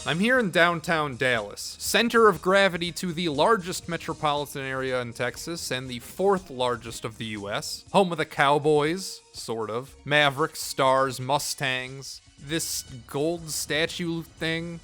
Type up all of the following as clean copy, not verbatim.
I'm here in downtown Dallas, center of gravity to the largest metropolitan area in Texas and the fourth largest of the US, home of the Cowboys, sort of, Mavericks, Stars, Mustangs, this gold statue thing,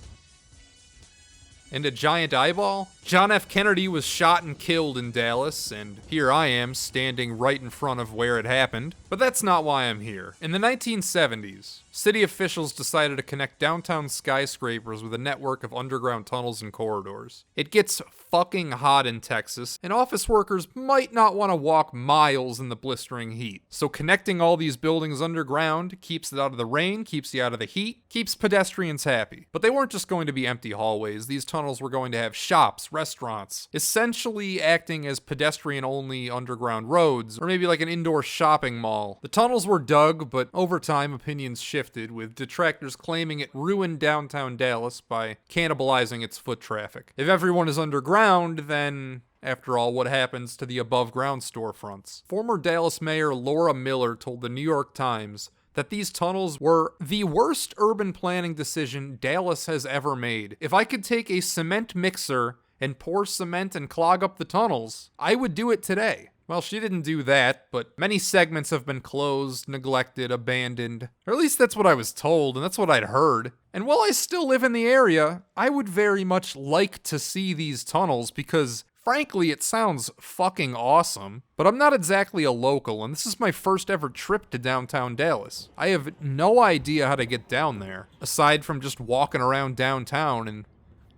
and a giant eyeball? John F. Kennedy was shot and killed in Dallas, and here I am standing right in front of where it happened. But that's not why I'm here. In the 1970s, city officials decided to connect downtown skyscrapers with a network of underground tunnels and corridors. It gets fucking hot in Texas, and office workers might not want to walk miles in the blistering heat. So connecting all these buildings underground keeps it out of the rain, keeps you out of the heat, keeps pedestrians happy. But they weren't just going to be empty hallways. These tunnels were going to have shops, restaurants, essentially acting as pedestrian-only underground roads, or maybe like an indoor shopping mall. The tunnels were dug, but over time opinions shifted, with detractors claiming it ruined downtown Dallas by cannibalizing its foot traffic. If everyone is underground, then after all, what happens to the above-ground storefronts? Former Dallas Mayor Laura Miller told the New York Times that these tunnels were the worst urban planning decision Dallas has ever made. If I could take a cement mixer and pour cement and clog up the tunnels, I would do it today. Well, she didn't do that, but many segments have been closed, neglected, abandoned. Or at least that's what I was told, and that's what I'd heard. And while I still live in the area, I would very much like to see these tunnels because, frankly, it sounds fucking awesome. But I'm not exactly a local, and this is my first ever trip to downtown Dallas. I have no idea how to get down there, aside from just walking around downtown and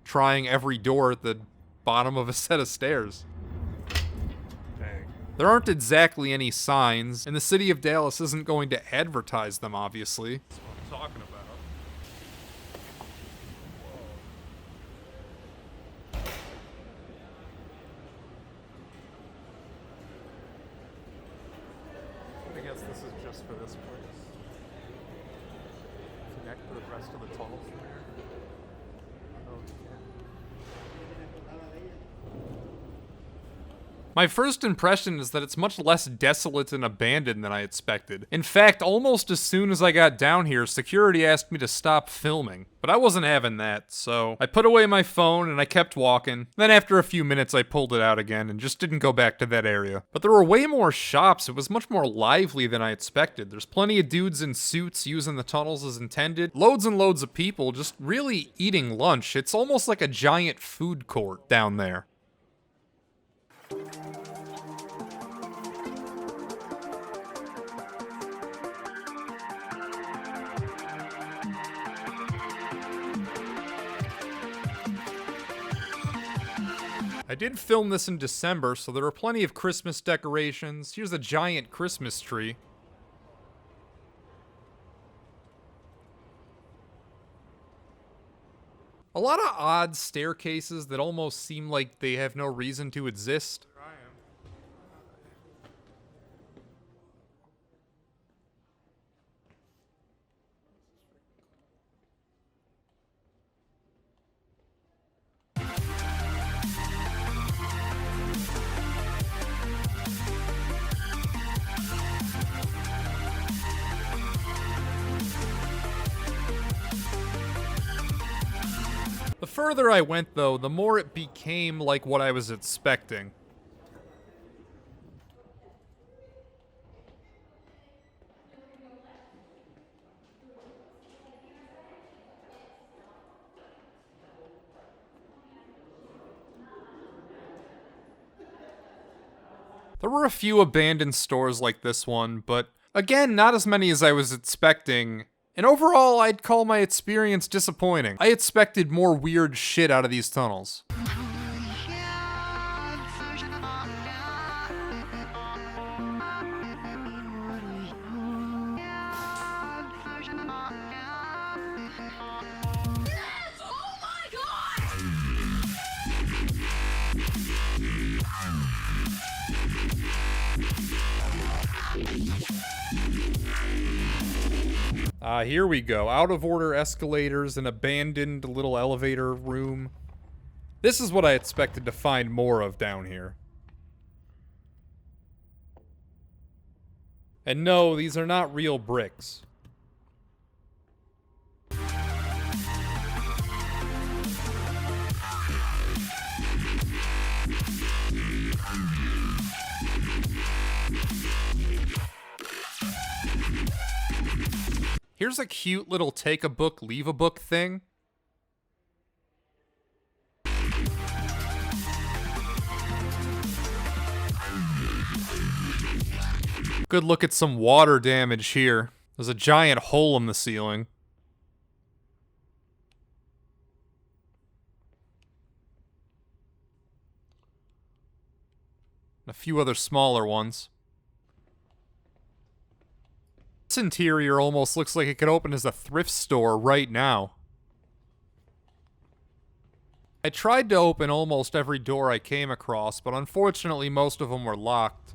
trying every door at the bottom of a set of stairs. There aren't exactly any signs, and the city of Dallas isn't going to advertise them, obviously. That's what I'm talking about. I guess this is just for this place. Connect with the rest of the tunnels from here. My first impression is that it's much less desolate and abandoned than I expected. In fact, almost as soon as I got down here, security asked me to stop filming. But I wasn't having that, so I put away my phone and I kept walking. Then after a few minutes I pulled it out again and just didn't go back to that area. But there were way more shops. It was much more lively than I expected. There's plenty of dudes in suits using the tunnels as intended. Loads and loads of people just really eating lunch. It's almost like a giant food court down there. I did film this in December, so there are plenty of Christmas decorations. Here's a giant Christmas tree. A lot of odd staircases that almost seem like they have no reason to exist. The further I went, though, the more it became like what I was expecting. There were a few abandoned stores like this one, but again, not as many as I was expecting. And overall, I'd call my experience disappointing. I expected more weird shit out of these tunnels. Here we go. Out of order escalators, an abandoned little elevator room. This is what I expected to find more of down here. And no, these are not real bricks. Here's a cute little take a book, leave a book thing. Good look at some water damage here. There's a giant hole in the ceiling. And a few other smaller ones. This interior almost looks like it could open as a thrift store right now. I tried to open almost every door I came across, but unfortunately most of them were locked.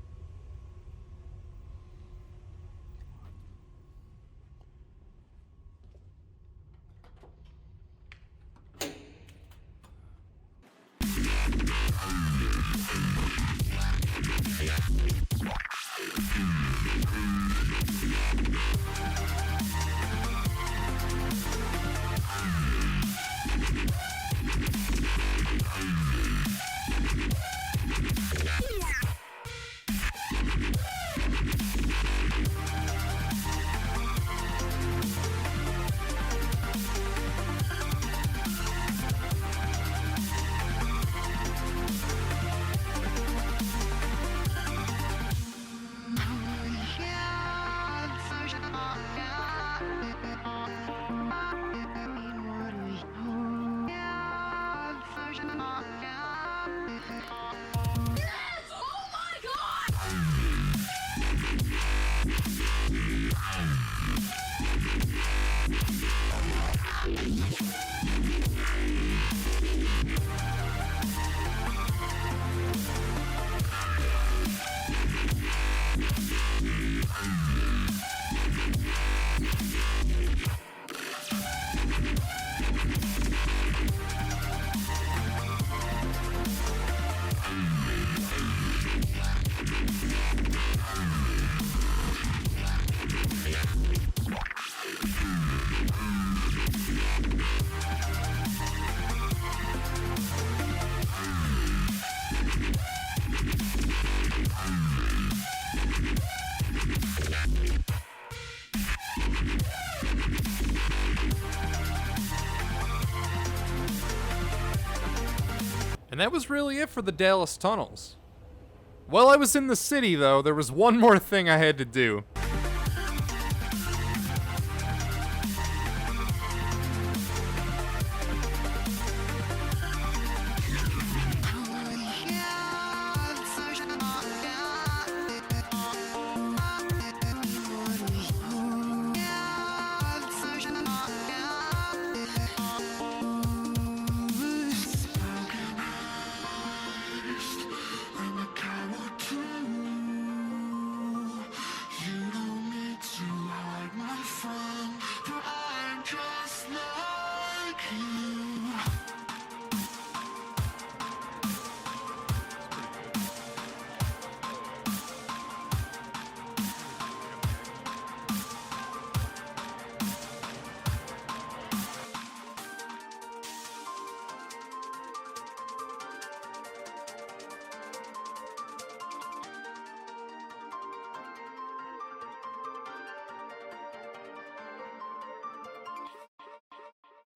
And that was really it for the Dallas tunnels. While I was in the city, though, there was one more thing I had to do.